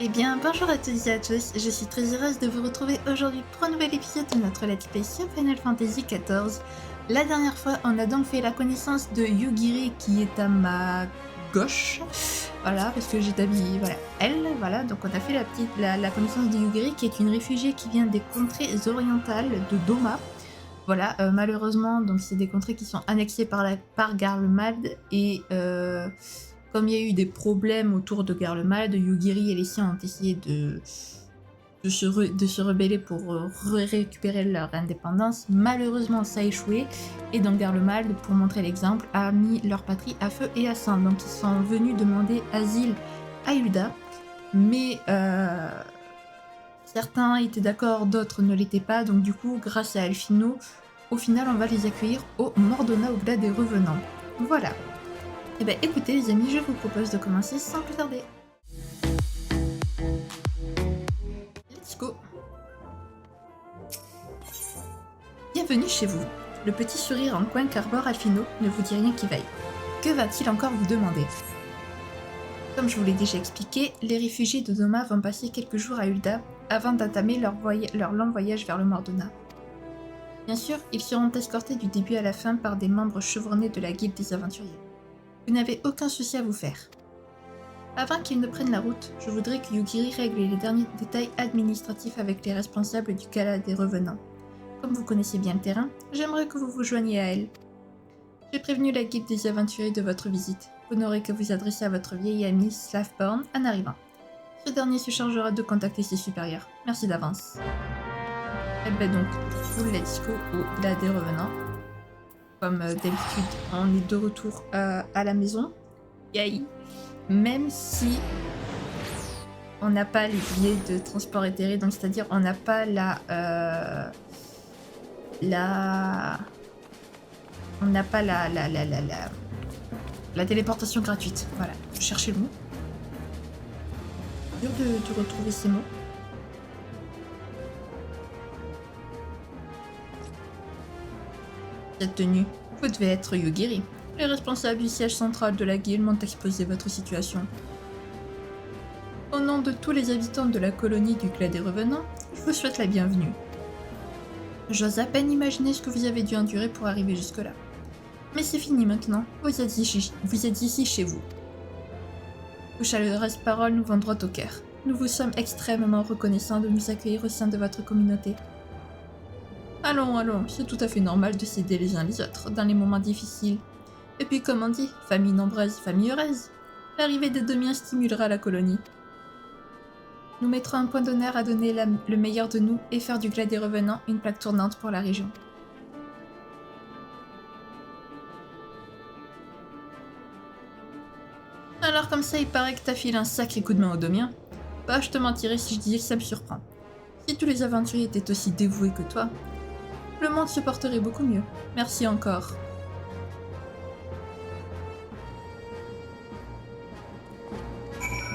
Eh bien, bonjour à toutes et à tous, je suis très heureuse de vous retrouver aujourd'hui pour un nouvel épisode de notre Let's Play sur Final Fantasy XIV. La dernière fois, on a donc fait la connaissance de Yugiri qui est à ma gauche, voilà, parce que j'ai établi, voilà, elle, voilà, donc on a fait la connaissance de Yugiri qui est une réfugiée qui vient des contrées orientales de Doma. Voilà, malheureusement, donc c'est des contrées qui sont annexées par Garlemald et comme il y a eu des problèmes autour de Garlemald, Yugiri et les siens ont essayé de se rebeller pour récupérer leur indépendance. Malheureusement, ça a échoué et donc Garlemald, pour montrer l'exemple, a mis leur patrie à feu et à sang. Donc ils sont venus demander asile à Ul'dah, mais certains étaient d'accord, d'autres ne l'étaient pas, donc du coup, grâce à Alphino, au final, on va les accueillir au Mordona au-delà des revenants. Voilà. Et ben écoutez les amis, je vous propose de commencer sans plus tarder. Let's go. Bienvenue chez vous. Le petit sourire en coin qu'arbore Alphino ne vous dit rien qui vaille. Que va-t-il encore vous demander? Comme je vous l'ai déjà expliqué, les réfugiés de Doma vont passer quelques jours à Ul'dah avant d'entamer leur long voyage vers le Mordona. Bien sûr, ils seront escortés du début à la fin par des membres chevronnés de la guilde des aventuriers. Vous n'avez aucun souci à vous faire. Avant qu'ils ne prennent la route, je voudrais que Yugiri règle les derniers détails administratifs avec les responsables du gala des revenants. Comme vous connaissez bien le terrain, j'aimerais que vous vous joigniez à elle. J'ai prévenu la guilde des aventuriers de votre visite. Vous n'aurez qu'à vous adresser à votre vieil ami Slavborn en arrivant. Ce dernier se chargera de contacter ses supérieurs. Merci d'avance. Eh ben donc, full let's go au gala des revenants. Comme d'habitude, on est de retour à la maison. Yay! Même si on n'a pas les billets de transport éthéré, donc c'est-à-dire on n'a pas on n'a pas la téléportation gratuite. Voilà, je cherchais le mot. Dur de retrouver ces mots. Cette tenue, vous devez être Yugiri. Les responsables du siège central de la guilde m'ont exposé votre situation. Au nom de tous les habitants de la colonie du Clan des Revenants, je vous souhaite la bienvenue. J'ose à peine imaginer ce que vous avez dû endurer pour arriver jusque-là. Mais c'est fini maintenant, vous êtes ici chez vous. Vos chaleureuses paroles nous vont droit au cœur. Nous vous sommes extrêmement reconnaissants de nous accueillir au sein de votre communauté. Allons, allons, c'est tout à fait normal de s'aider les uns les autres dans les moments difficiles. Et puis comme on dit, famille nombreuse, famille heureuse. L'arrivée des deux-miens stimulera la colonie. Nous mettrons un point d'honneur à donner le meilleur de nous et faire du Glas des Revenants une plaque tournante pour la région. Alors comme ça, il paraît que t'as filé un sacré coup de main aux deux-miens. Bah, je te mentirais si je disais que ça me surprend. Si tous les aventuriers étaient aussi dévoués que toi, le monde se porterait beaucoup mieux. Merci encore.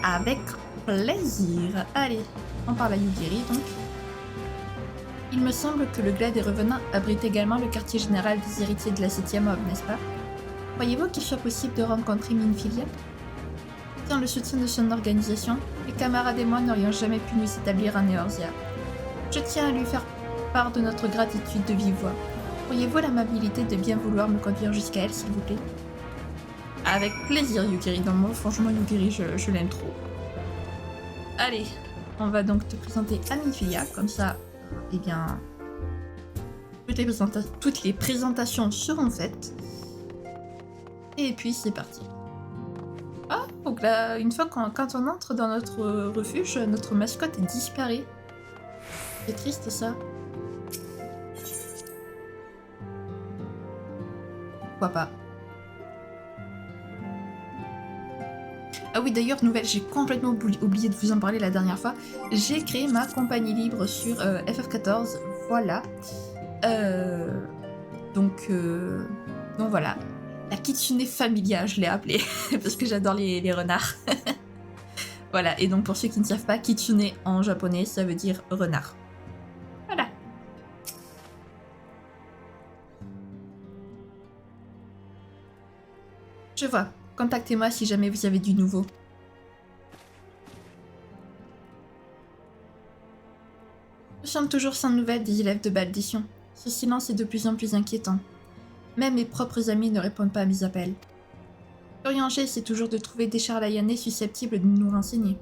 Avec plaisir. Allez, on parle à Yugiri donc. Il me semble que le Glas des Revenants abrite également le quartier général des héritiers de la 7ème Aube, n'est-ce pas? Croyez-vous qu'il soit possible de rencontrer Minfilia? Sans le soutien de son organisation, mes camarades et moi n'aurions jamais pu nous établir en Eorzea. Je tiens à lui faire part de notre gratitude de vive voix. Auriez-vous l'amabilité de bien vouloir me conduire jusqu'à elle, s'il vous plaît? Avec plaisir, Yugiri. Non, moi, franchement, Yugiri, je l'aime trop. Allez, on va donc te présenter à Minfilia, comme ça, eh bien, toutes les présentations seront faites. Et puis, c'est parti. Ah, donc là, une fois quand on entre dans notre refuge, notre mascotte disparaît. C'est triste, ça. Pourquoi pas? Ah oui, d'ailleurs, nouvelle, j'ai complètement oublié de vous en parler la dernière fois. J'ai créé ma compagnie libre sur FF14, voilà. Donc voilà. La Kitsune Familia, je l'ai appelée, parce que j'adore les renards. Voilà, et donc pour ceux qui ne savent pas, Kitsune en japonais, ça veut dire renard. Voilà. Je vois. Contactez-moi si jamais vous avez du nouveau. Nous sommes toujours sans nouvelles des élèves de Baldition. Ce silence est de plus en plus inquiétant. Même mes propres amis ne répondent pas à mes appels. Urianger essaie toujours de trouver des Charlayanais susceptibles de nous renseigner.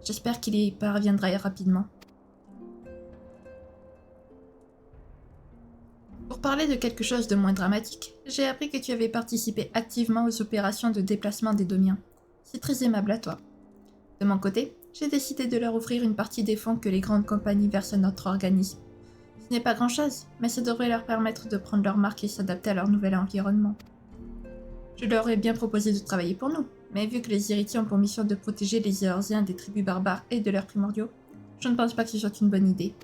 J'espère qu'il y parviendra rapidement. Pour parler de quelque chose de moins dramatique, j'ai appris que tu avais participé activement aux opérations de déplacement des Domiens. C'est très aimable à toi. De mon côté, j'ai décidé de leur offrir une partie des fonds que les grandes compagnies versent à notre organisme. Ce n'est pas grand-chose, mais ça devrait leur permettre de prendre leur marque et s'adapter à leur nouvel environnement. Je leur ai bien proposé de travailler pour nous, mais vu que les héritiers ont pour mission de protéger les Eorziens des tribus barbares et de leurs primordiaux, je ne pense pas que ce soit une bonne idée.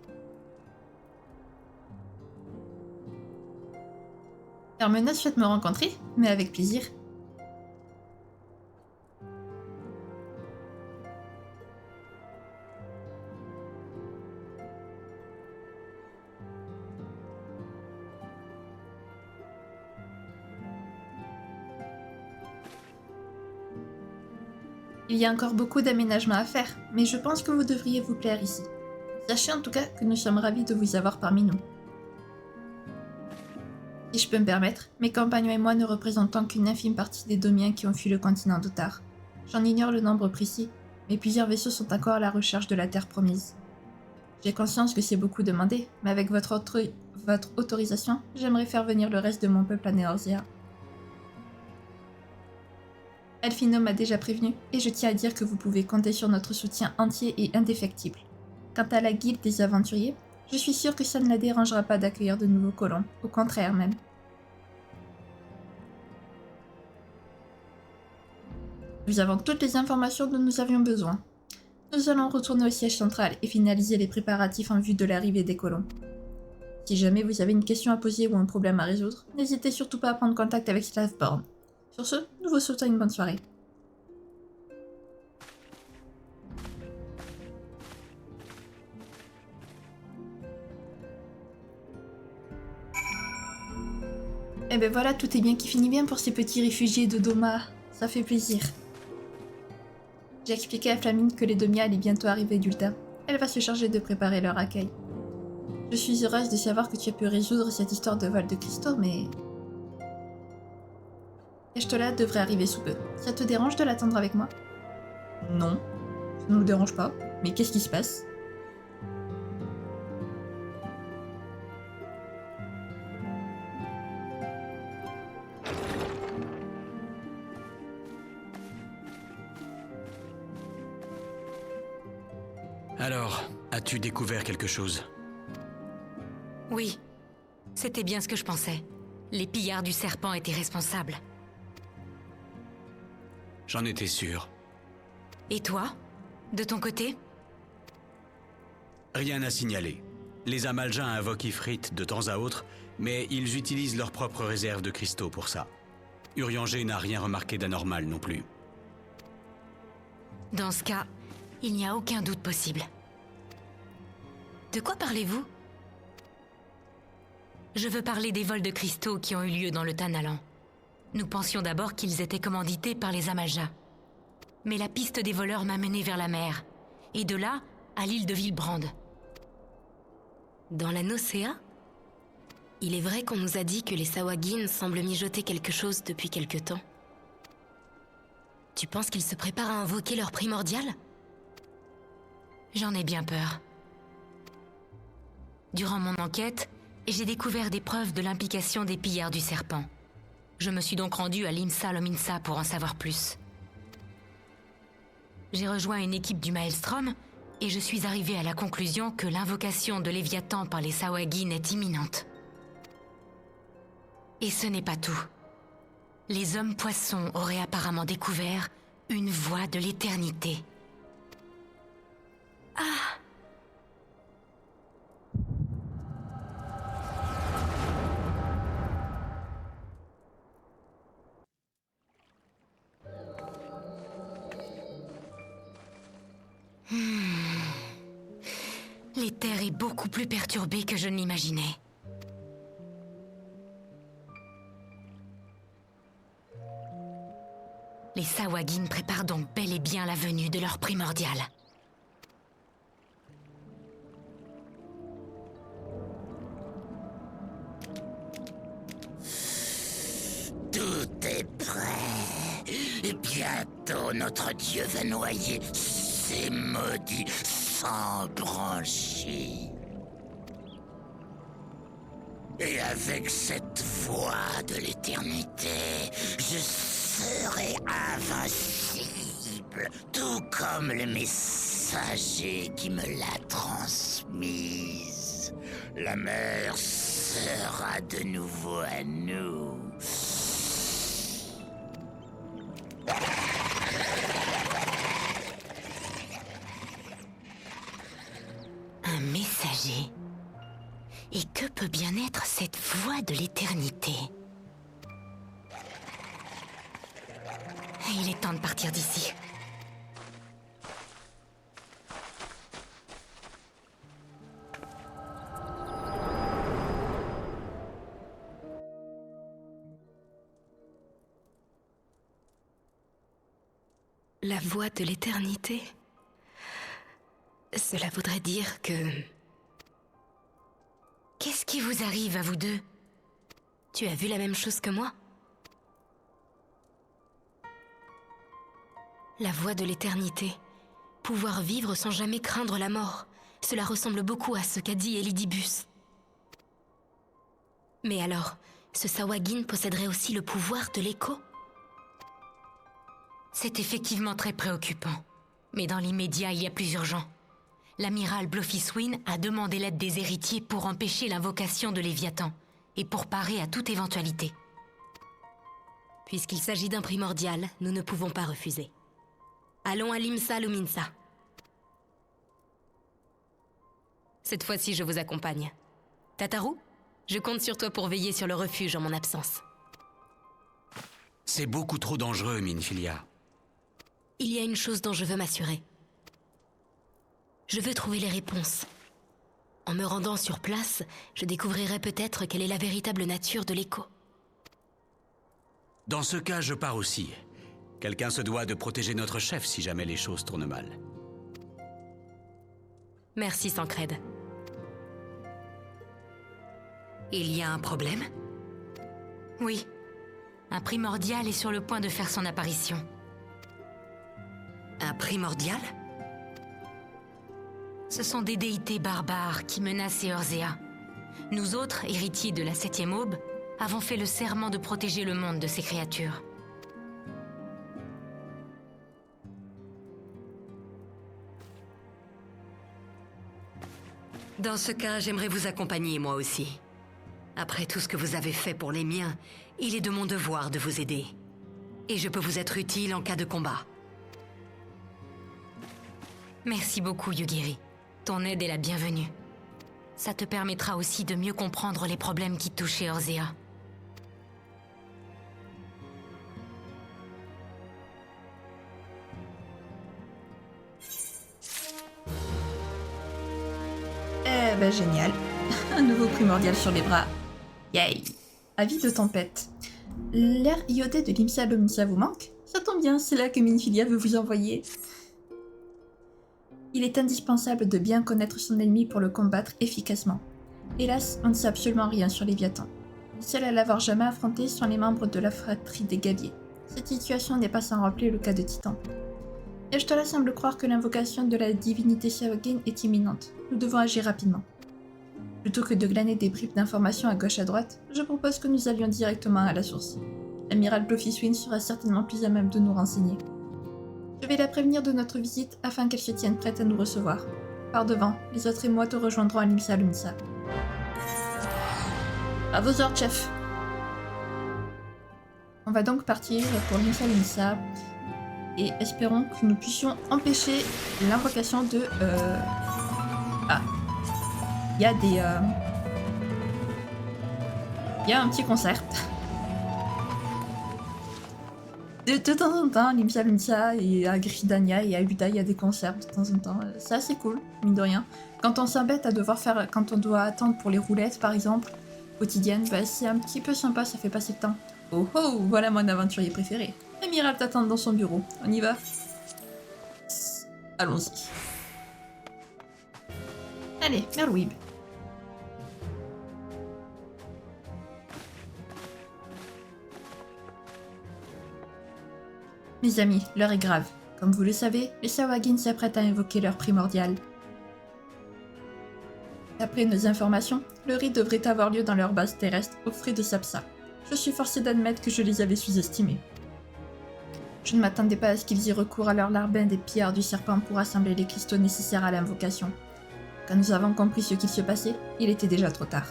Hermena souhaite me rencontrer, mais avec plaisir. Il y a encore beaucoup d'aménagements à faire, mais je pense que vous devriez vous plaire ici. Sachez en tout cas que nous sommes ravis de vous avoir parmi nous. Si je peux me permettre, mes compagnons et moi ne représentons qu'une infime partie des Domiens qui ont fui le continent d'Otar. J'en ignore le nombre précis, mais plusieurs vaisseaux sont encore à la recherche de la Terre promise. J'ai conscience que c'est beaucoup demandé, mais avec votre autorisation, j'aimerais faire venir le reste de mon peuple à Neorzea. Alphino m'a déjà prévenu, et je tiens à dire que vous pouvez compter sur notre soutien entier et indéfectible. Quant à la guilde des aventuriers, je suis sûre que ça ne la dérangera pas d'accueillir de nouveaux colons, au contraire même. Nous avons toutes les informations dont nous avions besoin. Nous allons retourner au siège central et finaliser les préparatifs en vue de l'arrivée des colons. Si jamais vous avez une question à poser ou un problème à résoudre, n'hésitez surtout pas à prendre contact avec Slavborn. Sur ce, nous vous souhaitons une bonne soirée. Et ben voilà, tout est bien qui finit bien pour ces petits réfugiés de Doma. Ça fait plaisir. J'ai expliqué à Flamine que les Domia allaient bientôt arriver d'Ulta. Elle va se charger de préparer leur accueil. Je suis heureuse de savoir que tu as pu résoudre cette histoire de vol de cristaux, mais... Eshtola devrait arriver sous peu. Ça te dérange de l'attendre avec moi? Non, ça ne nous dérange pas. Mais qu'est-ce qui se passe? Alors, as-tu découvert quelque chose? Oui, c'était bien ce que je pensais. Les pillards du serpent étaient responsables. J'en étais sûr. Et toi? De ton côté? Rien à signaler. Les Amaljains invoquent Ifrit de temps à autre, mais ils utilisent leur propre réserve de cristaux pour ça. Urianger n'a rien remarqué d'anormal non plus. Dans ce cas, il n'y a aucun doute possible. De quoi parlez-vous? Je veux parler des vols de cristaux qui ont eu lieu dans le Tanalan. Nous pensions d'abord qu'ils étaient commandités par les Amaljas. Mais la piste des voleurs m'a mené vers la mer, et de là, à l'île de Villebrande. Dans la Nocea? Il est vrai qu'on nous a dit que les Sawagin semblent mijoter quelque chose depuis quelque temps. Tu penses qu'ils se préparent à invoquer leur primordial? J'en ai bien peur. Durant mon enquête, j'ai découvert des preuves de l'implication des pillards du serpent. Je me suis donc rendue à l'Imsa Lominsa pour en savoir plus. J'ai rejoint une équipe du Maelstrom et je suis arrivée à la conclusion que l'invocation de Léviathan par les Sawagin est imminente. Et ce n'est pas tout. Les hommes poissons auraient apparemment découvert une voie de l'éternité. Ah! L'éther est beaucoup plus perturbé que je ne l'imaginais. Les Sawagin préparent donc bel et bien la venue de leur primordial. bientôt notre dieu va noyer ces maudits sans branchis. Et avec cette voix de l'éternité, je serai invincible, tout comme le messager qui me l'a transmise. La mer sera de nouveau à nous. Un messager. Et que peut bien être cette voix de l'éternité? Il est temps de partir d'ici. La voix de l'éternité. Cela voudrait dire que... Qu'est-ce qui vous arrive à vous deux? Tu as vu la même chose que moi? La voix de l'éternité. Pouvoir vivre sans jamais craindre la mort. Cela ressemble beaucoup à ce qu'a dit Elidibus. Mais alors, ce Sawagin posséderait aussi le pouvoir de l'écho? C'est effectivement très préoccupant. Mais dans l'immédiat, il y a plus urgent. L'amiral Blofiswin a demandé l'aide des héritiers pour empêcher l'invocation de Léviathan et pour parer à toute éventualité. Puisqu'il s'agit d'un primordial, nous ne pouvons pas refuser. Allons à Limsa Luminsa. Cette fois-ci, je vous accompagne. Tataru, je compte sur toi pour veiller sur le refuge en mon absence. C'est beaucoup trop dangereux, Minfilia. Il y a une chose dont je veux m'assurer. Je veux trouver les réponses. En me rendant sur place, je découvrirai peut-être quelle est la véritable nature de l'écho. Dans ce cas, je pars aussi. Quelqu'un se doit de protéger notre chef si jamais les choses tournent mal. Merci, Sancred. Il y a un problème? Oui. Un primordial est sur le point de faire son apparition. Un primordial? Ce sont des déités barbares qui menacent Eorzea. Nous autres, héritiers de la 7e aube, avons fait le serment de protéger le monde de ces créatures. Dans ce cas, j'aimerais vous accompagner moi aussi. Après tout ce que vous avez fait pour les miens, il est de mon devoir de vous aider. Et je peux vous être utile en cas de combat. Merci beaucoup, Yugiri. Ton aide est la bienvenue. Ça te permettra aussi de mieux comprendre les problèmes qui touchent Eorzea. Eh ben génial. Un nouveau primordial sur les bras. Yay. Avis de tempête. L'air iodé de Limsa Lominsa vous manque? Ça tombe bien, c'est là que Minfilia veut vous envoyer. Il est indispensable de bien connaître son ennemi pour le combattre efficacement. Hélas, on ne sait absolument rien sur Léviathan. Les seuls à l'avoir jamais affronté sont les membres de la fratrie des Gabiers. Cette situation n'est pas sans rappeler le cas de Titan. Et je te laisse semble croire que l'invocation de la divinité Sawagin est imminente. Nous devons agir rapidement. Plutôt que de glaner des bribes d'informations à gauche à droite, je propose que nous allions directement à la source. L'amiral Blofiswin sera certainement plus à même de nous renseigner. Je vais la prévenir de notre visite afin qu'elle se tienne prête à nous recevoir. Par devant, les autres et moi te rejoindrons à Limsa Luminsa. À vos ordres, chef. On va donc partir pour Limsa Luminsa et espérons que nous puissions empêcher l'invocation de... Ah. Il y a des... Il y a un petit concert. De temps en temps, Limsa Luminsa et à Gridania et à Uda, il y a des concerts de temps en temps. C'est assez cool, mine de rien. Quand on s'embête à devoir faire... Quand on doit attendre pour les roulettes, par exemple, quotidiennes, bah, c'est un petit peu sympa, ça fait passer le temps. Oh oh, voilà mon aventurier préféré. Amiral t'attend dans son bureau. On y va? Allons-y. Allez, Merlouib. Mes amis, l'heure est grave. Comme vous le savez, les Sawagin s'apprêtent à invoquer l'heure primordiale. D'après nos informations, le rite devrait avoir lieu dans leur base terrestre, aux frais de Sapsa. Je suis forcé d'admettre que je les avais sous-estimés. Je ne m'attendais pas à ce qu'ils y recourent à leur larbin des pillards du serpent pour assembler les cristaux nécessaires à l'invocation. Quand nous avons compris ce qu'il se passait, il était déjà trop tard.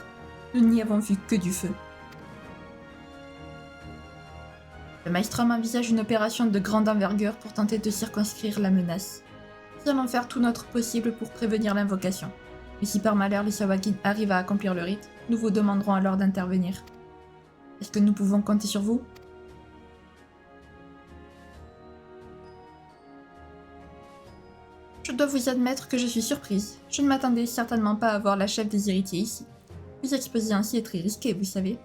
Nous n'y avons vu que du feu. Le Maelstrom envisage une opération de grande envergure pour tenter de circonscrire la menace. Nous allons faire tout notre possible pour prévenir l'invocation. Mais si par malheur les Sawagin arrivent à accomplir le rite, nous vous demanderons alors d'intervenir. Est-ce que nous pouvons compter sur vous ? Je dois vous admettre que je suis surprise. Je ne m'attendais certainement pas à voir la chef des héritiers ici. Vous exposer ainsi est très risqué, vous savez.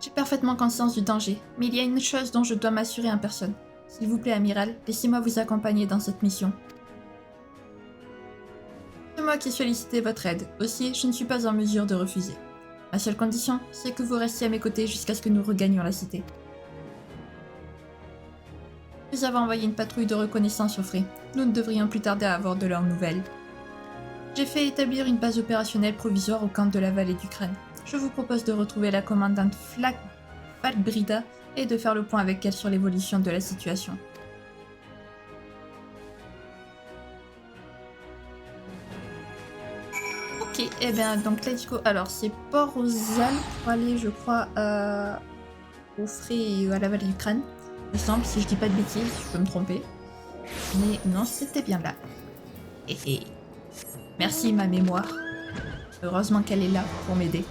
J'ai parfaitement conscience du danger, mais il y a une chose dont je dois m'assurer en personne. S'il vous plaît, amiral, laissez-moi vous accompagner dans cette mission. C'est moi qui ai sollicité votre aide. Aussi, je ne suis pas en mesure de refuser. Ma seule condition, c'est que vous restiez à mes côtés jusqu'à ce que nous regagnions la cité. Nous avons envoyé une patrouille de reconnaissance au frais. Nous ne devrions plus tarder à avoir de leurs nouvelles. J'ai fait établir une base opérationnelle provisoire au camp de la vallée du crâne. Je vous propose de retrouver la commandante Falbrida et de faire le point avec elle sur l'évolution de la situation. Ok, et bien donc let's go. Alors c'est Port aux Alpes pour aller, je crois, au frais et à la vallée du crâne. Il me semble, si je dis pas de bêtises, je peux me tromper. Mais non, c'était bien là. Merci ma mémoire. Heureusement qu'elle est là pour m'aider.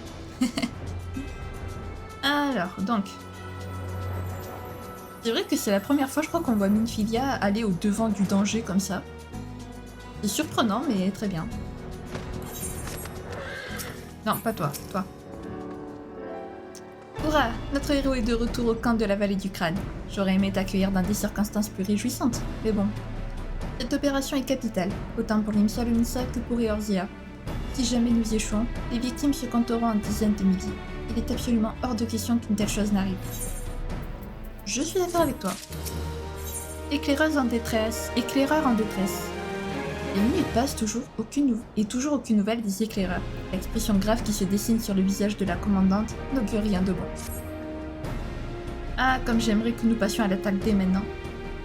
Alors, donc. C'est vrai que c'est la première fois, je crois, qu'on voit Minfilia aller au devant du danger comme ça. C'est surprenant, mais très bien. Non, pas toi, toi. Hurrah! Notre héros est de retour au camp de la vallée du crâne. J'aurais aimé t'accueillir dans des circonstances plus réjouissantes, mais bon. Cette opération est capitale, autant pour l'Imsa Lumisa que pour Eorzea. Si jamais nous échouons, les victimes se compteront en dizaines de milliers. Il est absolument hors de question qu'une telle chose n'arrive. Je suis d'accord avec toi. Éclaireuse en détresse, éclaireur en détresse. Les minutes passent toujours aucune nouvelle des éclaireurs. L'expression grave qui se dessine sur le visage de la commandante n'augure rien de bon. Ah, comme j'aimerais que nous passions à l'attaque dès maintenant.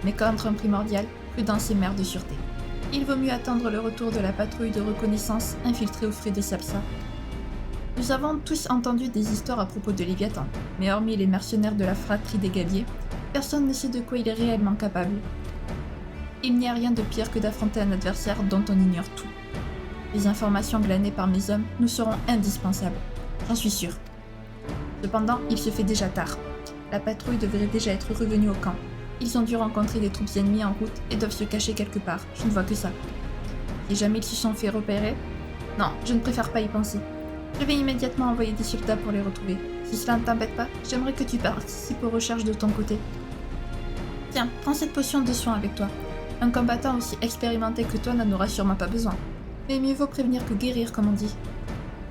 Mais contre un primordial, prudence et mère de sûreté. Il vaut mieux attendre le retour de la patrouille de reconnaissance infiltrée aux frais de Sapsa. Nous avons tous entendu des histoires à propos de Léviathan, mais hormis les mercenaires de la fratrie des Gabiers, personne ne sait de quoi il est réellement capable. Il n'y a rien de pire que d'affronter un adversaire dont on ignore tout. Les informations glanées par mes hommes nous seront indispensables, j'en suis sûre. Cependant, il se fait déjà tard. La patrouille devrait déjà être revenue au camp. Ils ont dû rencontrer des troupes ennemies en route et doivent se cacher quelque part, je ne vois que ça. Si jamais ils se sont fait repérer... Non, je ne préfère pas y penser. Je vais immédiatement envoyer des soldats pour les retrouver. Si cela ne t'embête pas, j'aimerais que tu participes aux recherches de ton côté. Tiens, prends cette potion de soin avec toi. Un combattant aussi expérimenté que toi n'en aura sûrement pas besoin. Mais mieux vaut prévenir que guérir, comme on dit.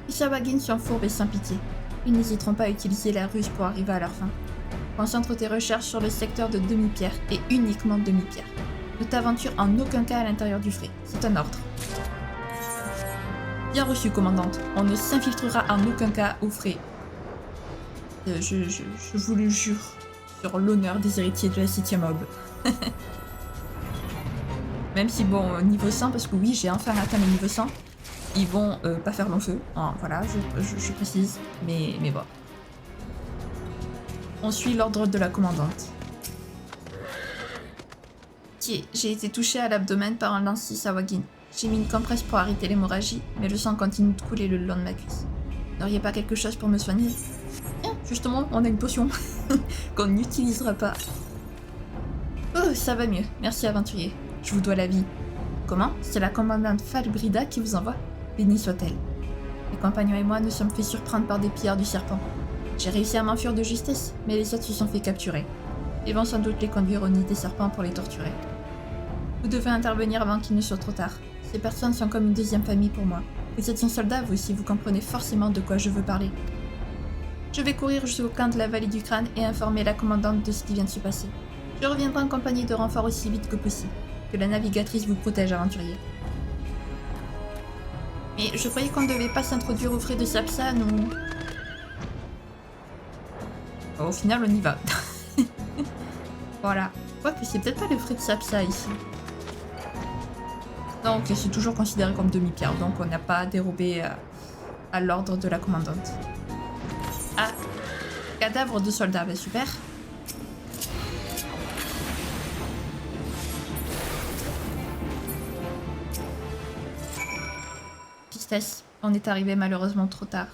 Les Sawagin sont fourbes et sans pitié. Ils n'hésiteront pas à utiliser la ruse pour arriver à leur fin. Concentre tes recherches sur le secteur de demi-pierre, et uniquement demi-pierre. Ne t'aventure en aucun cas à l'intérieur du frais. C'est un ordre. Bien reçu, commandante. On ne s'infiltrera en aucun cas au frais. Je vous le jure, sur l'honneur des héritiers de la 7e aube. Même si, bon, niveau 100, parce que oui, j'ai enfin atteint le niveau 100, ils vont pas faire long feu. Hein, voilà, je précise. Mais bon. On suit l'ordre de la commandante. Tiens, j'ai été touchée à l'abdomen par un lancier Sawagin. J'ai mis une compresse pour arrêter l'hémorragie, mais le sang continue de couler le long de ma cuisse. N'auriez pas quelque chose pour me soigner? Tiens, justement, on a une potion qu'on n'utilisera pas. Oh, ça va mieux. Merci, aventurier. Je vous dois la vie. Comment? C'est la commandante Falbrida qui vous envoie? Béni soit-elle. Mes compagnons et moi nous sommes fait surprendre par des pillards du serpent. J'ai réussi à m'enfuir de justesse, mais les autres se sont fait capturer. Ils vont sans doute les conduire au nid des serpents pour les torturer. Vous devez intervenir avant qu'il ne soit trop tard. Ces personnes sont comme une deuxième famille pour moi. Vous êtes un soldat, vous aussi, vous comprenez forcément de quoi je veux parler. Je vais courir jusqu'au camp de la vallée du crâne et informer la commandante de ce qui vient de se passer. Je reviendrai en compagnie de renforts aussi vite que possible. Que la navigatrice vous protège, aventurier. Mais je croyais qu'on ne devait pas s'introduire au frais de Sapsa, nous. Au final, on y va. Voilà. Quoique c'est peut-être pas le frais de Sapsa ici. Donc c'est toujours considéré comme demi-pierre, donc on n'a pas dérobé à l'ordre de la commandante. Ah, cadavre de soldat, ben super. Tristesse, on est arrivé malheureusement trop tard.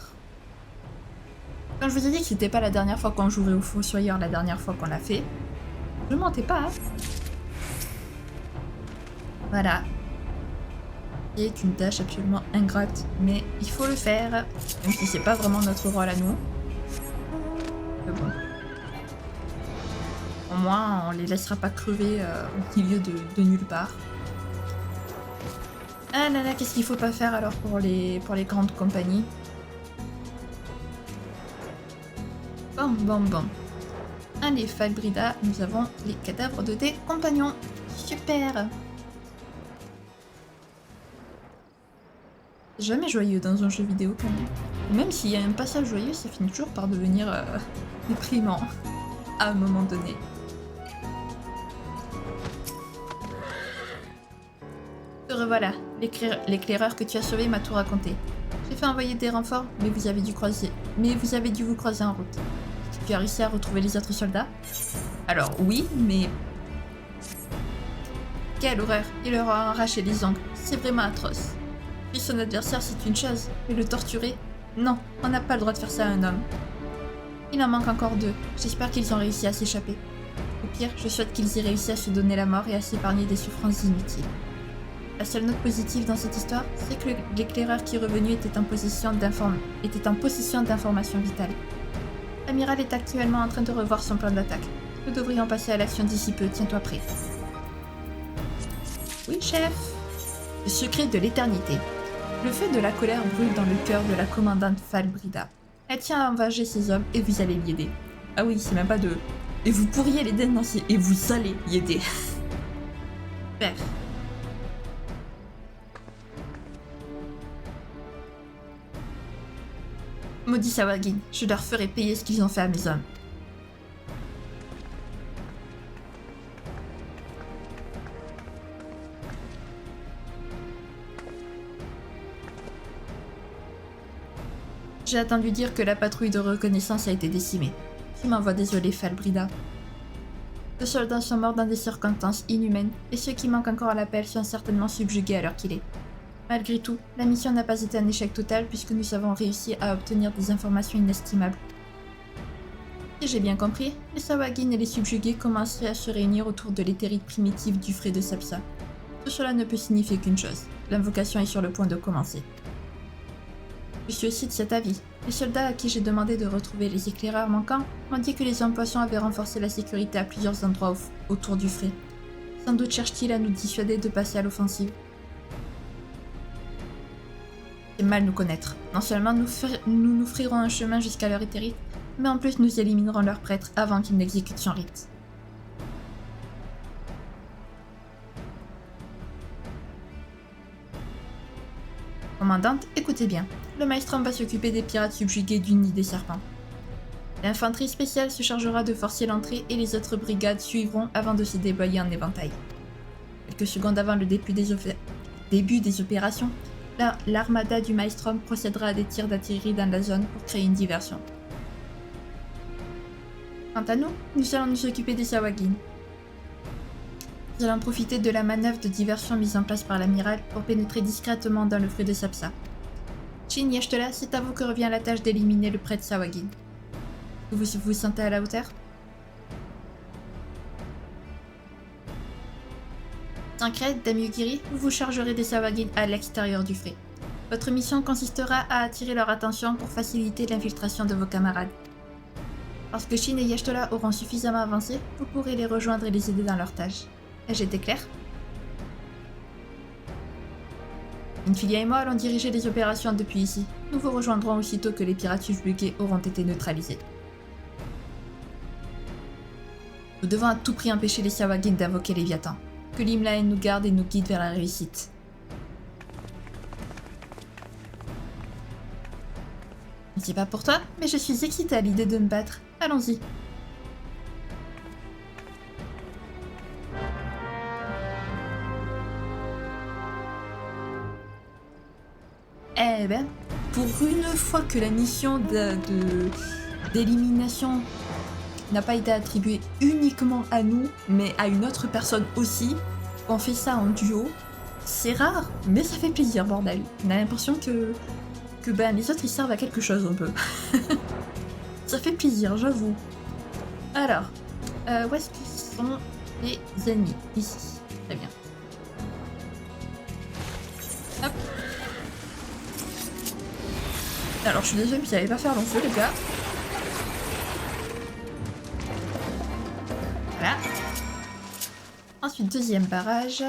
Quand je vous ai dit que c'était pas la dernière fois qu'on jouerait au Fossoyeur, la dernière fois qu'on l'a fait, je mentais pas. Hein. Voilà. C'est une tâche absolument ingrate, mais il faut le faire, même si c'est pas vraiment notre rôle à nous. Mais bon. Au moins, on les laissera pas crever au milieu de nulle part. Ah là là, qu'est-ce qu'il faut pas faire alors pour les grandes compagnies? Bon. Allez, Falbrida, nous avons les cadavres de tes compagnons. Super! C'est jamais joyeux dans un jeu vidéo quand même. Et même s'il y a un passage joyeux, ça finit toujours par devenir déprimant à un moment donné. Te revoilà, l'éclaireur que tu as sauvé m'a tout raconté. J'ai fait envoyer des renforts, mais vous avez dû vous croiser en route. Tu as réussi à retrouver les autres soldats? Alors oui, mais... Quelle horreur! Il leur a arraché les ongles. C'est vraiment atroce. Puis son adversaire, c'est une chose, mais le torturer? Non, on n'a pas le droit de faire ça à un homme. Il en manque encore 2. J'espère qu'ils ont réussi à s'échapper. Au pire, je souhaite qu'ils aient réussi à se donner la mort et à s'épargner des souffrances inutiles. La seule note positive dans cette histoire, c'est que l'éclaireur qui est revenu était en possession d'informations vitales. L'amiral est actuellement en train de revoir son plan d'attaque. Nous devrions passer à l'action d'ici peu, tiens-toi prêt. Oui, chef. Le secret de l'éternité. Le feu de la colère brûle dans le cœur de la commandante Falbrida. Elle tient à engager ses hommes et vous allez l'y aider. Ah oui, c'est même pas de... Et vous pourriez l'aider, non, c'est... Et vous allez y aider. Super. Maudit Sawagin, je leur ferai payer ce qu'ils ont fait à mes hommes. J'ai attendu dire que la patrouille de reconnaissance a été décimée. Je m'envoie désolé, Falbrida. 2 soldats sont morts dans des circonstances inhumaines, et ceux qui manquent encore à l'appel sont certainement subjugués à l'heure qu'il est. Malgré tout, la mission n'a pas été un échec total puisque nous avons réussi à obtenir des informations inestimables. Si j'ai bien compris, les Sawagin et les subjugués commenceraient à se réunir autour de l'éthérite primitive du frais de Sapsa. Tout cela ne peut signifier qu'une chose, l'invocation est sur le point de commencer. Je suis aussi de cet avis. Les soldats à qui j'ai demandé de retrouver les éclaireurs manquants m'ont dit que les hommes poissons avaient renforcé la sécurité à plusieurs endroits autour du frais. Sans doute cherchent-ils à nous dissuader de passer à l'offensive. C'est mal nous connaître. Non seulement nous nous ferons un chemin jusqu'à leur éthérite, mais en plus nous éliminerons leur prêtre avant qu'il n'exécute son rite. Commandante, écoutez bien. Le maelstrom va s'occuper des pirates subjugués du nid des serpents. L'infanterie spéciale se chargera de forcer l'entrée et les autres brigades suivront avant de se déployer en éventail. Quelques secondes avant le début des opérations, l'armada du maelstrom procédera à des tirs d'artillerie dans la zone pour créer une diversion. Quant à nous allons nous occuper des Sawagin. Nous allons profiter de la manœuvre de diversion mise en place par l'amiral pour pénétrer discrètement dans le frais de Sapsa. Shin Yechtela, c'est à vous que revient la tâche d'éliminer le prêtre Sawagin. Vous vous sentez à la hauteur? Tancred, Damyugiri, vous vous chargerez des Sawagin à l'extérieur du frais. Votre mission consistera à attirer leur attention pour faciliter l'infiltration de vos camarades. Lorsque Shin et Yechtela auront suffisamment avancé, vous pourrez les rejoindre et les aider dans leur tâche. Ai-je été clair? Infilia et moi allons diriger les opérations depuis ici. Nous vous rejoindrons aussitôt que les pirates subjugués auront été neutralisés. Nous devons à tout prix empêcher les Siawagin d'invoquer Léviathan. Que l'Himlaen nous garde et nous guide vers la réussite. C'est pas pour toi, mais je suis excitée à l'idée de me battre. Allons-y. Eh ben, pour une fois que la mission d'élimination n'a pas été attribuée uniquement à nous, mais à une autre personne aussi, on fait ça en duo. C'est rare, mais ça fait plaisir, bordel. On a l'impression que ben, les autres ils servent à quelque chose un peu. Ça fait plaisir, j'avoue. Alors, où est-ce qu'ils sont les ennemis? Ici, très bien. Hop. Alors je suis désolée, mais j'allais pas faire long feu les gars. Voilà. Ensuite, deuxième barrage.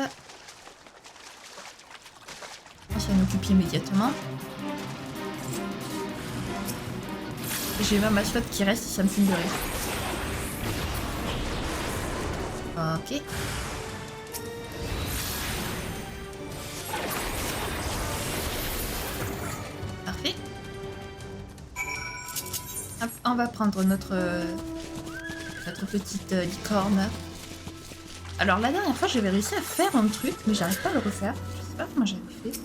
On va s'en occuper immédiatement. J'ai ma mascotte qui reste, ça me fume de rire. Ok. Parfait. Hop, on va prendre notre petite licorne. Alors la dernière fois j'avais réussi à faire un truc, mais j'arrive pas à le refaire. Je sais pas comment j'avais fait.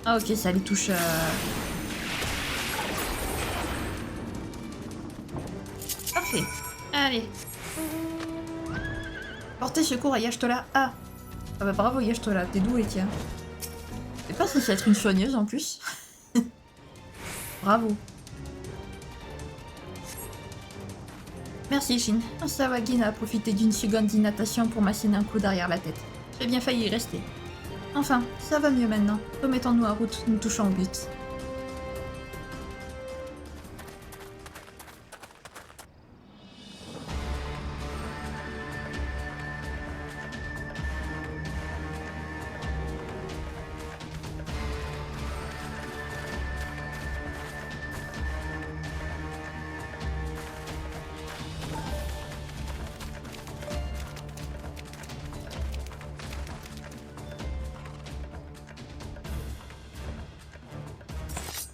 Ah ok, ça les touche... Parfait. Allez. Portez secours à Y'shtola. Ah. Ah bah bravo Y'shtola, t'es doué tiens. C'est pas censé être une soigneuse en plus. Bravo. Merci Shin. Siawagin a profité d'une seconde d'inatation pour m'asséner un coup derrière la tête. J'ai bien failli y rester. Enfin, ça va mieux maintenant. Remettons-nous en route, nous touchons au but.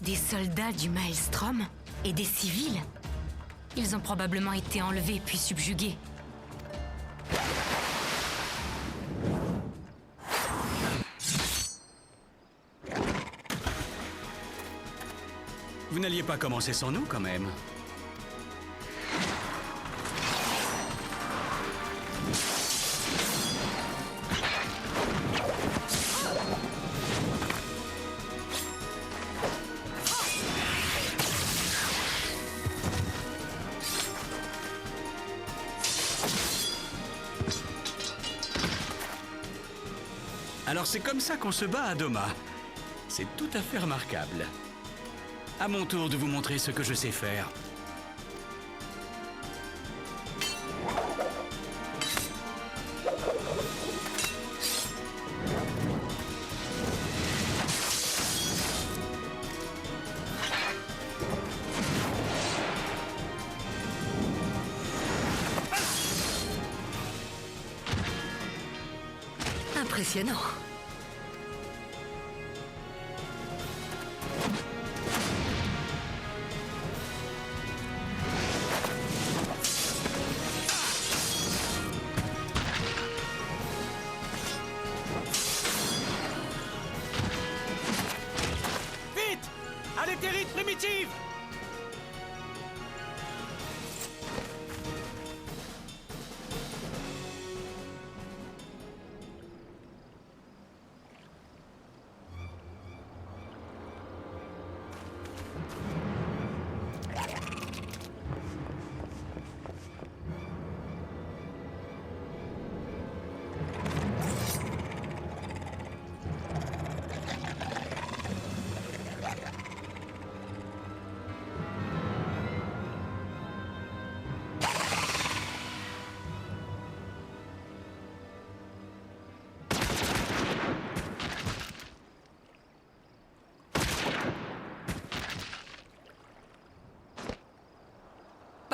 Des soldats du Maelstrom et des civils? Ils ont probablement été enlevés puis subjugués. Vous n'alliez pas commencer sans nous, quand même. Alors c'est comme ça qu'on se bat à Doma. C'est tout à fait remarquable. À mon tour de vous montrer ce que je sais faire. Impressionnant. Vite! À l'éthérite primitive!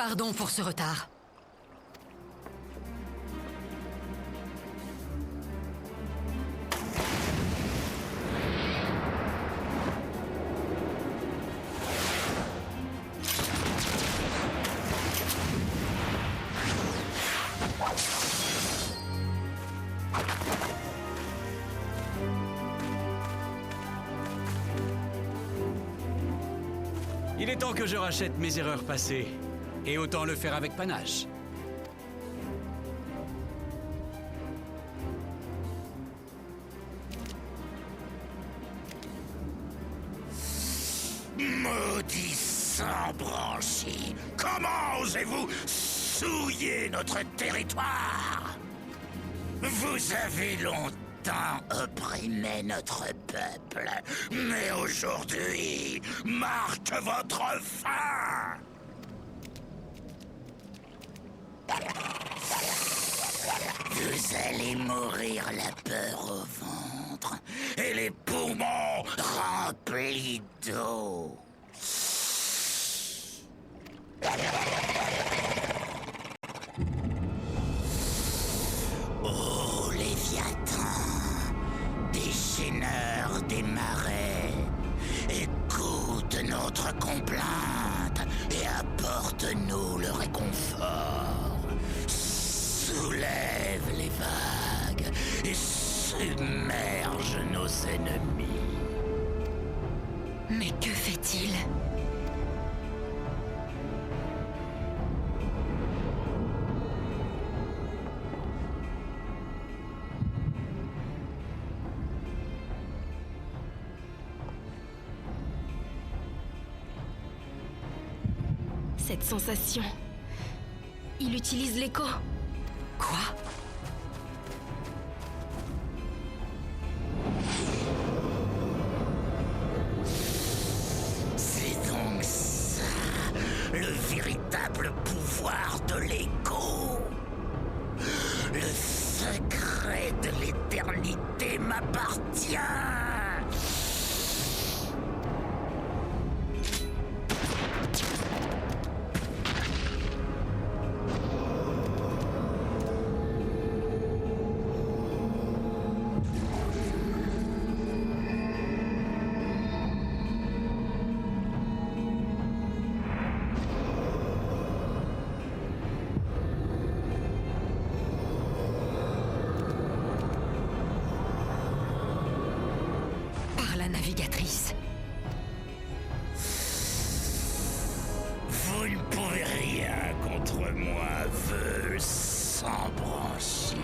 Pardon pour ce retard. Il est temps que je rachète mes erreurs passées. Et autant le faire avec panache. Maudit sang branchi! Comment osez-vous souiller notre territoire? Vous avez longtemps opprimé notre peuple, mais aujourd'hui marque votre fin! Vous allez mourir la peur au ventre et les poumons remplis d'eau. Ô Léviathan, déchaîneur des marais, écoute notre complainte et apporte-nous le réconfort. Soulève les vagues et submerge nos ennemis. Mais que fait-il? Cette sensation... Il utilise l'écho. Quoi? C'est donc ça, le véritable pouvoir de l'écho. Le secret de l'éternité m'appartient. Navigatrice. Vous ne pouvez rien contre moi, veuve sans branchie.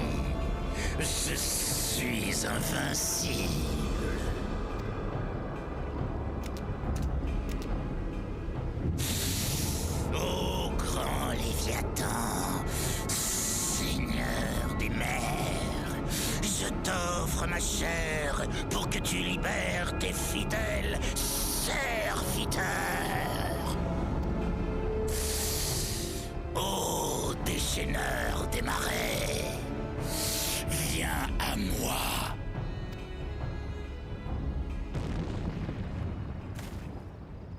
Je suis invincible. Ô grand Léviathan, Seigneur des mers, je t'offre ma chair pour que tu libères tes fidèles serviteurs. Ô déchaîneur des marais, viens à moi.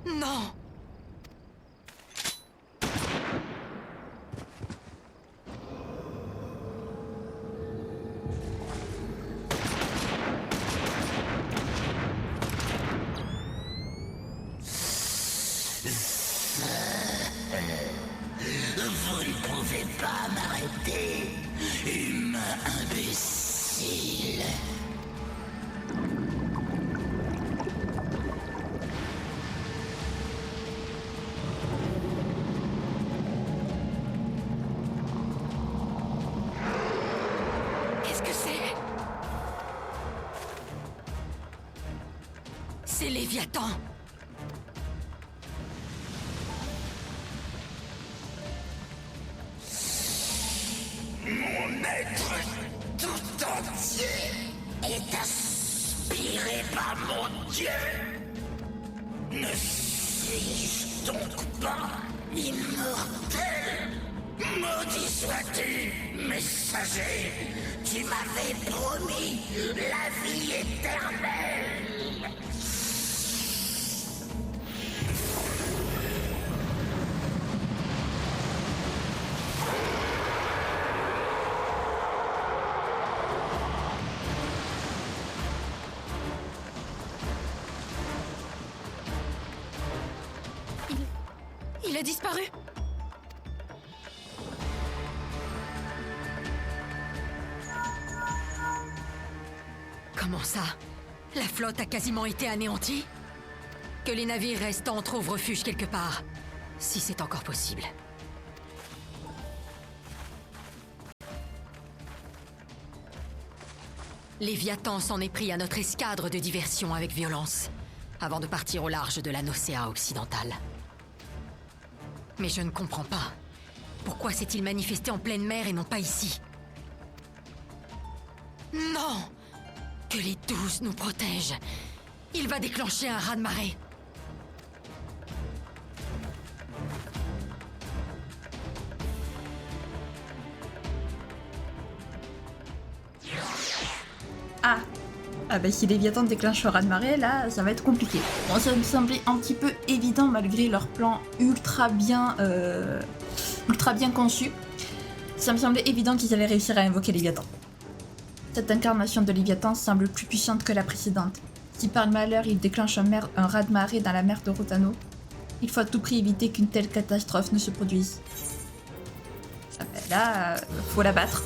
Non! Vous ne pouvez pas m'arrêter, humain imbécile. Qu'est-ce que c'est? C'est Léviathan! Mon être tout entier est aspiré par mon Dieu. Ne suis-je donc pas immortel? Maudit sois-tu, messager. Tu m'avais promis la vie éternelle. a disparu? Comment ça? La flotte a quasiment été anéantie? Que les navires restants trouvent refuge quelque part. Si c'est encore possible. Léviathan s'en est pris à notre escadre de diversion avec violence, avant de partir au large de la Nocéa occidentale. Mais je ne comprends pas. Pourquoi s'est-il manifesté en pleine mer et non pas ici? Non! Que les 12 nous protègent! Il va déclencher un raz-de-marée! Ah bah si Léviathan déclenche le raz-de-marée, là, ça va être compliqué. Bon, ça me semblait un petit peu évident malgré leur plan ultra bien conçu. Ça me semblait évident qu'ils allaient réussir à invoquer Léviathan. Cette incarnation de Léviathan semble plus puissante que la précédente. Si par malheur il déclenche un raz-de-marée dans la mer de Rotano, il faut à tout prix éviter qu'une telle catastrophe ne se produise. Ah bah là, faut la battre.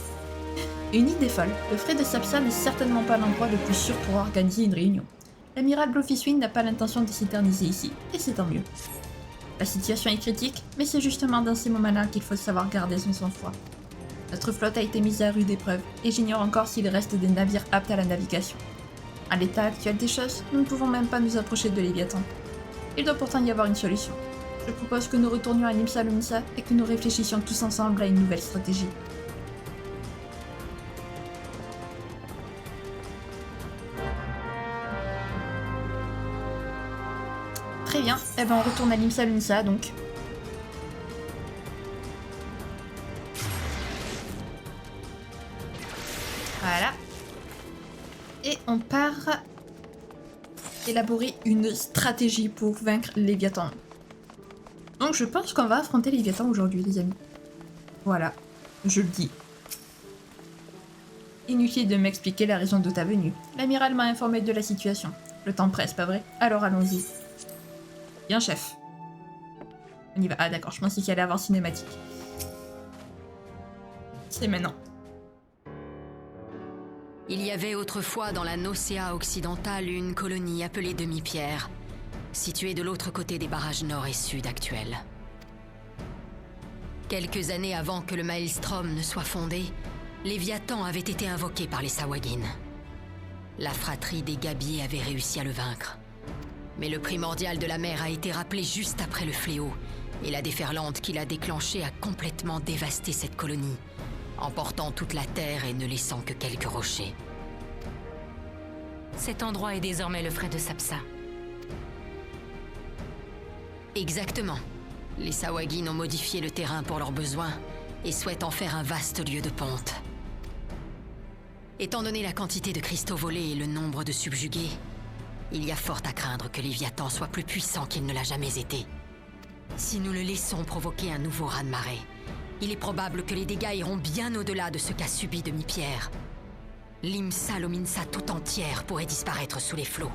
Une idée folle, le frais de Sapsa n'est certainement pas l'endroit le plus sûr pour organiser une réunion. L'amiral Blofiswing n'a pas l'intention de s'éterniser ici, et c'est tant mieux. La situation est critique, mais c'est justement dans ces moments-là qu'il faut savoir garder son sang-froid. Notre flotte a été mise à rude épreuve, et j'ignore encore s'il reste des navires aptes à la navigation. À l'état actuel des choses, nous ne pouvons même pas nous approcher de Léviathan. Il doit pourtant y avoir une solution. Je propose que nous retournions à Limsa Lominsa et que nous réfléchissions tous ensemble à une nouvelle stratégie. Très bien, eh ben on retourne à Limsa Lominsa donc. Voilà. Et on part élaborer une stratégie pour vaincre Léviathan. Donc je pense qu'on va affronter Léviathan aujourd'hui les amis. Voilà, je le dis. Inutile de m'expliquer la raison de ta venue. L'amiral m'a informé de la situation. Le temps presse, pas vrai? Alors allons-y. Bien chef. On y va. Ah d'accord, je pensais qu'il allait avoir cinématique. C'est maintenant. Il y avait autrefois dans la Nocéa occidentale une colonie appelée Demi-Pierre, située de l'autre côté des barrages nord et sud actuels. Quelques années avant que le Maelstrom ne soit fondé, Léviathan avait été invoqué par les Sawagin. La fratrie des Gabiers avait réussi à le vaincre. Mais le primordial de la mer a été rappelé juste après le fléau, et la déferlante qu'il a déclenchée a complètement dévasté cette colonie, emportant toute la terre et ne laissant que quelques rochers. Cet endroit est désormais le frais de Sapsa. Exactement. Les Sawagin ont modifié le terrain pour leurs besoins et souhaitent en faire un vaste lieu de ponte. Étant donné la quantité de cristaux volés et le nombre de subjugués, il y a fort à craindre que Léviathan soit plus puissant qu'il ne l'a jamais été. Si nous le laissons provoquer un nouveau raz-de-marée, il est probable que les dégâts iront bien au-delà de ce qu'a subi Demi-Pierre. Limsa Lominsa tout entière pourrait disparaître sous les flots.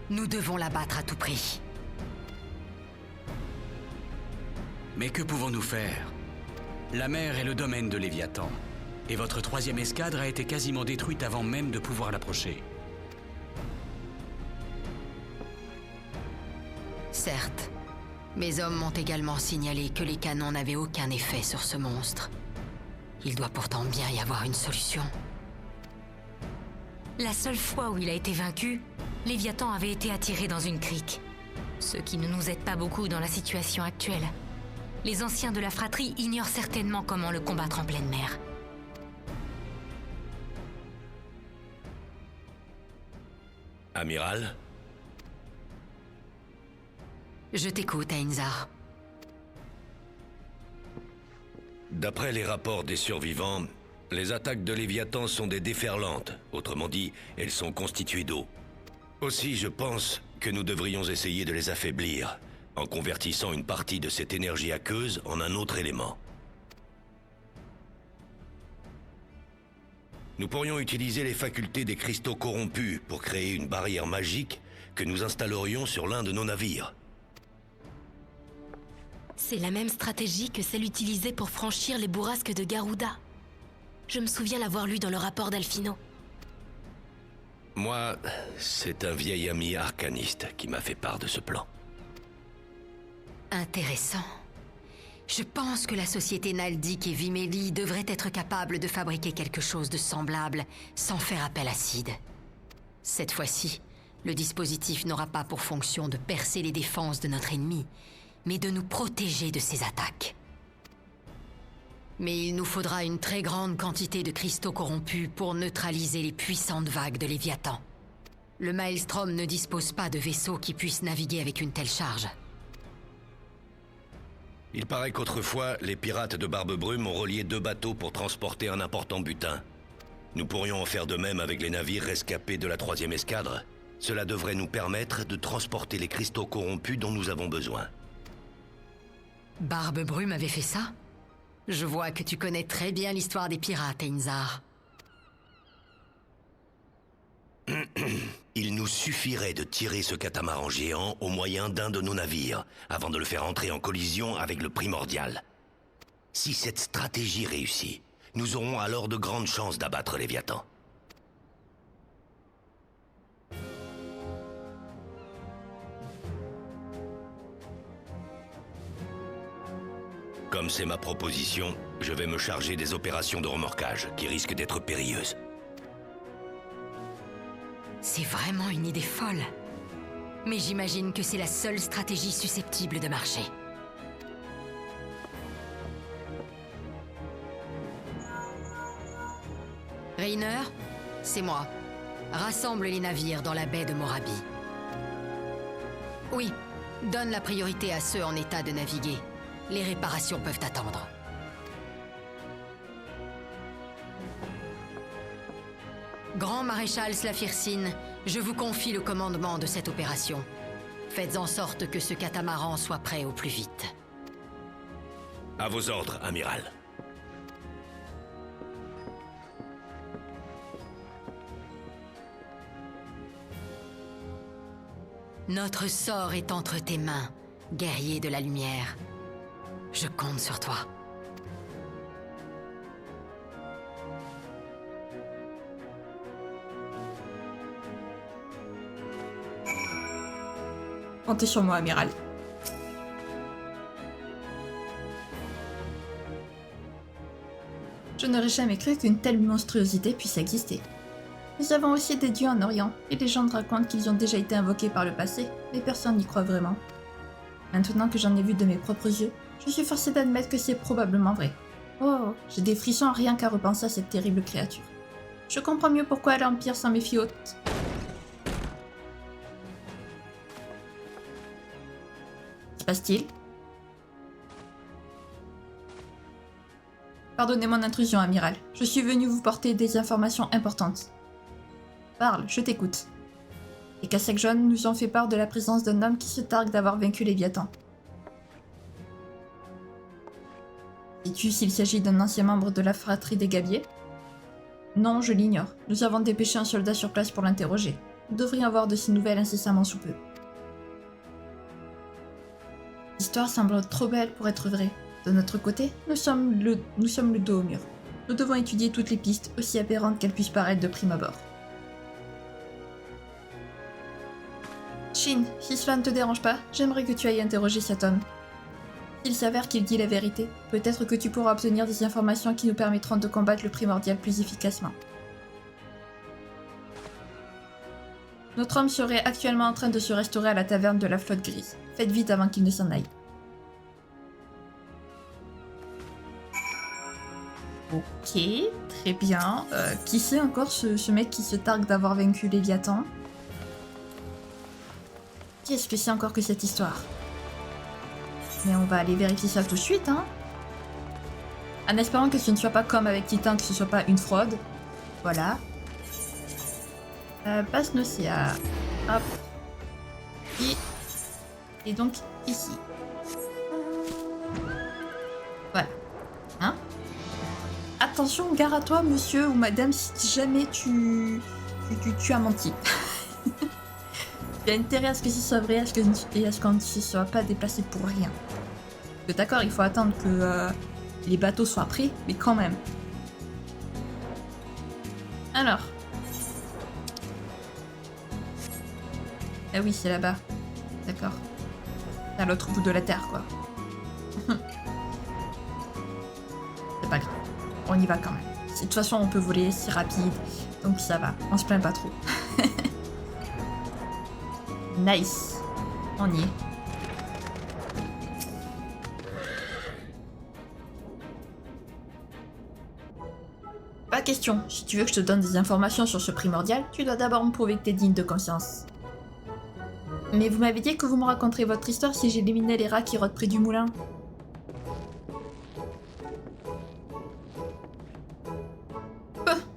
Nous devons la battre à tout prix. Mais que pouvons-nous faire? La mer est le domaine de Léviathan, et votre 3e escadre a été quasiment détruite avant même de pouvoir l'approcher. Certes, mes hommes m'ont également signalé que les canons n'avaient aucun effet sur ce monstre. Il doit pourtant bien y avoir une solution. La seule fois où il a été vaincu, Léviathan avait été attiré dans une crique. Ce qui ne nous aide pas beaucoup dans la situation actuelle. Les anciens de la fratrie ignorent certainement comment le combattre en pleine mer. Amiral? Je t'écoute, Ainzar. D'après les rapports des survivants, les attaques de Léviathan sont des déferlantes. Autrement dit, elles sont constituées d'eau. Aussi, je pense que nous devrions essayer de les affaiblir, en convertissant une partie de cette énergie aqueuse en un autre élément. Nous pourrions utiliser les facultés des cristaux corrompus pour créer une barrière magique que nous installerions sur l'un de nos navires. C'est la même stratégie que celle utilisée pour franchir les bourrasques de Garuda. Je me souviens l'avoir lu dans le rapport d'Alfino. Moi, c'est un vieil ami arcaniste qui m'a fait part de ce plan. Intéressant. Je pense que la société Naldic et Vimeli devrait être capable de fabriquer quelque chose de semblable sans faire appel à Sid. Cette fois-ci, le dispositif n'aura pas pour fonction de percer les défenses de notre ennemi, mais de nous protéger de ses attaques. Mais il nous faudra une très grande quantité de cristaux corrompus pour neutraliser les puissantes vagues de Léviathan. Le Maelstrom ne dispose pas de vaisseaux qui puissent naviguer avec une telle charge. Il paraît qu'autrefois, les pirates de Barbe-Brume ont relié 2 bateaux pour transporter un important butin. Nous pourrions en faire de même avec les navires rescapés de la 3e escadre. Cela devrait nous permettre de transporter les cristaux corrompus dont nous avons besoin. Barbe-Brume avait fait ça? Je vois que tu connais très bien l'histoire des pirates, Ainzar. Il nous suffirait de tirer ce catamaran géant au moyen d'un de nos navires, avant de le faire entrer en collision avec le primordial. Si cette stratégie réussit, nous aurons alors de grandes chances d'abattre Léviathan. Comme c'est ma proposition, je vais me charger des opérations de remorquage, qui risquent d'être périlleuses. C'est vraiment une idée folle. Mais j'imagine que c'est la seule stratégie susceptible de marcher. Rainer, c'est moi. Rassemble les navires dans la baie de Morabi. Oui, donne la priorité à ceux en état de naviguer. Les réparations peuvent attendre. Grand maréchal Slafircine, je vous confie le commandement de cette opération. Faites en sorte que ce catamaran soit prêt au plus vite. À vos ordres, amiral. Notre sort est entre tes mains, guerrier de la lumière. Je compte sur toi. Comptez sur moi, amiral. Je n'aurais jamais cru qu'une telle monstruosité puisse exister. Nous avons aussi des dieux en Orient, et les gens racontent qu'ils ont déjà été invoqués par le passé, mais personne n'y croit vraiment. Maintenant que j'en ai vu de mes propres yeux, je suis forcée d'admettre que c'est probablement vrai. Oh, j'ai des frissons rien qu'à repenser à cette terrible créature. Je comprends mieux pourquoi l'Empire s'en méfie autant. Se passe-t-il? Pardonnez mon intrusion, amiral. Je suis venu vous porter des informations importantes. Parle, je t'écoute. Les Cassacs jaunes nous ont fait part de la présence d'un homme qui se targue d'avoir vaincu Léviathan. Sais-tu s'il s'agit d'un ancien membre de la fratrie des Gabiers? Non, je l'ignore. Nous avons dépêché un soldat sur place pour l'interroger. Nous devrions avoir de ces nouvelles incessamment sous peu. L'histoire semble trop belle pour être vraie. De notre côté, nous sommes le dos au mur. Nous devons étudier toutes les pistes, aussi aberrantes qu'elles puissent paraître de prime abord. Shin, si cela ne te dérange pas, j'aimerais que tu ailles interroger cet homme. S'il s'avère qu'il dit la vérité, peut-être que tu pourras obtenir des informations qui nous permettront de combattre le primordial plus efficacement. Notre homme serait actuellement en train de se restaurer à la taverne de la Flotte Grise. Faites vite avant qu'il ne s'en aille. Ok, très bien. Qui c'est encore ce mec qui se targue d'avoir vaincu Léviathan? Qu'est-ce que c'est encore que cette histoire? Mais on va aller vérifier ça tout de suite, hein. En espérant que ce ne soit pas comme avec Titan, que ce soit pas une fraude. Voilà. Passe Nocea. Hop. Et donc ici. Voilà. Hein? Attention, gare à toi, monsieur ou madame, si jamais tu as menti. Il y a intérêt à ce que ce soit vrai et à ce qu'on ne se soit pas déplacé pour rien. D'accord, il faut attendre que les bateaux soient prêts, mais quand même. Alors. Ah oui, c'est là-bas. D'accord. C'est à l'autre bout de la Terre, quoi. C'est pas grave. On y va quand même. De toute façon, on peut voler, c'est rapide. Donc ça va. On se plaint pas trop. Nice. On y est. Pas question. Si tu veux que je te donne des informations sur ce primordial, tu dois d'abord me prouver que t'es digne de conscience. Mais vous m'avez dit que vous me raconterez votre histoire si j'éliminais les rats qui rôdent près du moulin.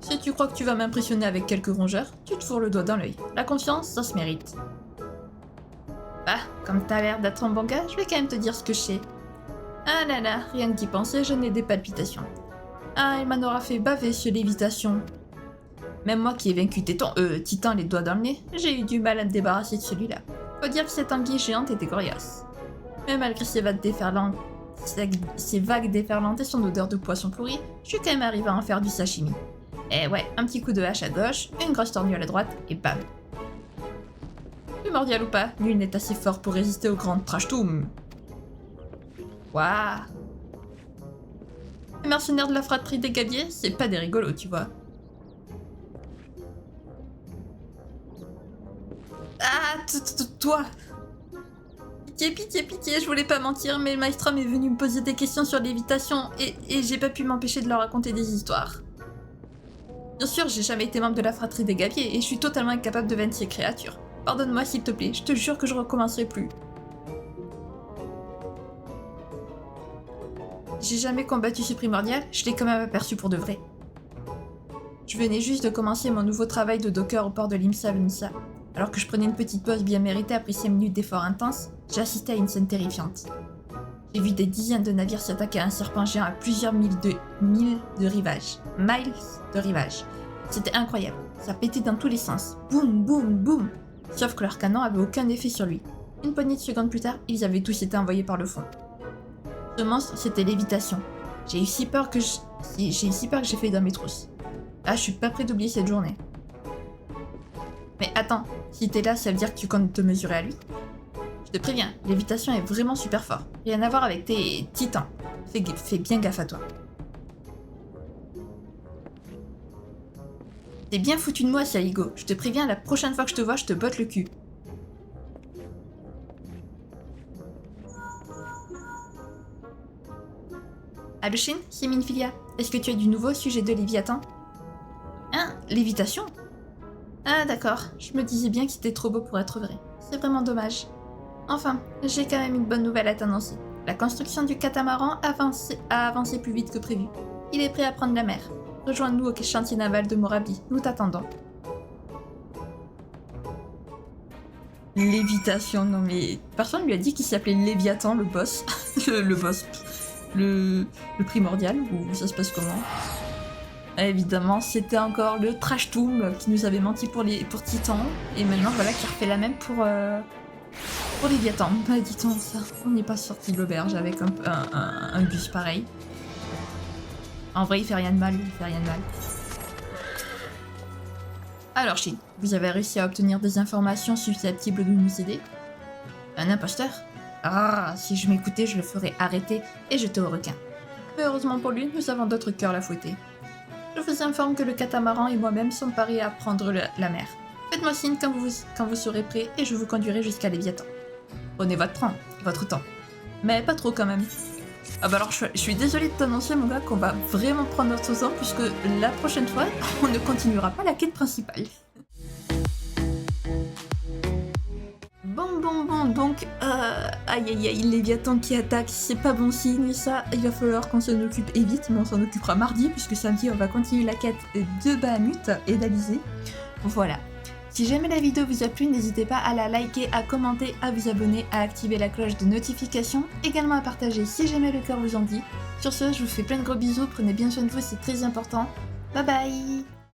Si tu crois que tu vas m'impressionner avec quelques rongeurs, tu te fourres le doigt dans l'œil. La confiance, ça se mérite. Bah, comme t'as l'air d'être un bon gars, je vais quand même te dire ce que je sais. Ah là là, rien que d'y penser, j'en ai des palpitations. Ah, il m'en aura fait baver ce lévitation. Même moi qui ai vaincu Titan les doigts dans le nez, j'ai eu du mal à me débarrasser de celui-là. Faut dire que cette anguille géante était coriace. Mais malgré ses vagues déferlantes et son odeur de poisson pourri, je suis quand même arrivé à en faire du sashimi. Et ouais, un petit coup de hache à gauche, une grosse torgnole à droite, et bam. Primordial ou pas, nul n'est assez fort pour résister au grand Trashtoum. Waouh. Les mercenaires de la fratrie des gabiers, c'est pas des rigolos, tu vois. Ah, toi. Pitié, je voulais pas mentir, mais le maelstrom est venu me poser des questions sur l'évitation et j'ai pas pu m'empêcher de leur raconter des histoires. Bien sûr, j'ai jamais été membre de la fratrie des gabiers et je suis totalement incapable de vaincre ces créatures. Pardonne-moi s'il te plaît, je te jure que je recommencerai plus. J'ai jamais combattu ce primordial, je l'ai quand même aperçu pour de vrai. Je venais juste de commencer mon nouveau travail de docker au port de l'Imsa Venissa. Alors que je prenais une petite pause bien méritée après 5 minutes d'efforts intenses, j'ai assisté à une scène terrifiante. J'ai vu des dizaines de navires s'attaquer à un serpent géant à plusieurs milles de rivage. Miles de rivage. C'était incroyable, ça pétait dans tous les sens. Boum, boum, boum. Sauf que leur canon avait aucun effet sur lui. Une poignée de secondes plus tard, ils avaient tous été envoyés par le fond. Ce monstre, c'était l'évitation. J'ai eu si peur que j'ai failli dans mes trousses. Ah, je suis pas prêt d'oublier cette journée. Mais attends, si t'es là, ça veut dire que tu comptes te mesurer à lui? Je te préviens, l'évitation est vraiment super fort. Rien à voir avec tes titans. Fais bien gaffe à toi. T'es bien foutu de moi, Saligo. Je te préviens, la prochaine fois que je te vois, je te botte le cul. Alushin, c'est Minfilia. Est-ce que tu as du nouveau au sujet de Léviathan? Hein? Lévitation? Ah d'accord, je me disais bien que c'était trop beau pour être vrai. C'est vraiment dommage. Enfin, j'ai quand même une bonne nouvelle à t'annoncer. La construction du catamaran a avancé plus vite que prévu. Il est prêt à prendre la mer. Rejoins-nous au chantier naval de Morabi, nous t'attendons. Lévitation, non mais... Personne lui a dit qu'il s'appelait Léviathan, le boss. le boss. Le primordial, ou ça se passe comment? Évidemment, c'était encore le Trashtoum qui nous avait menti pour Titan, et maintenant voilà qui refait la même pour Léviathan. Bah dis-donc ça, on n'est pas sorti de l'auberge avec un bus pareil. En vrai, il fait rien de mal, Alors Shin, vous avez réussi à obtenir des informations susceptibles de nous aider? Un imposteur? Ah, si je m'écoutais, je le ferais arrêter et jeter au requin. Mais heureusement pour lui, nous avons d'autres cœurs à fouetter. Je vous informe que le catamaran et moi-même sommes parés à prendre la mer. Faites-moi signe quand vous serez prêts et je vous conduirai jusqu'à Léviathan. Prenez votre temps. Mais pas trop quand même. Ah bah alors je suis désolée de t'annoncer mon gars qu'on va vraiment prendre notre temps puisque la prochaine fois, on ne continuera pas la quête principale. Bon, donc, aïe, Léviathan qui attaque, c'est pas bon signe, ça, il va falloir qu'on s'en occupe et vite, mais on s'en occupera mardi, puisque samedi, on va continuer la quête de Bahamut et d'Alizé. Voilà. Si jamais la vidéo vous a plu, n'hésitez pas à la liker, à commenter, à vous abonner, à activer la cloche de notification, également à partager si jamais le cœur vous en dit. Sur ce, je vous fais plein de gros bisous, prenez bien soin de vous, c'est très important. Bye bye!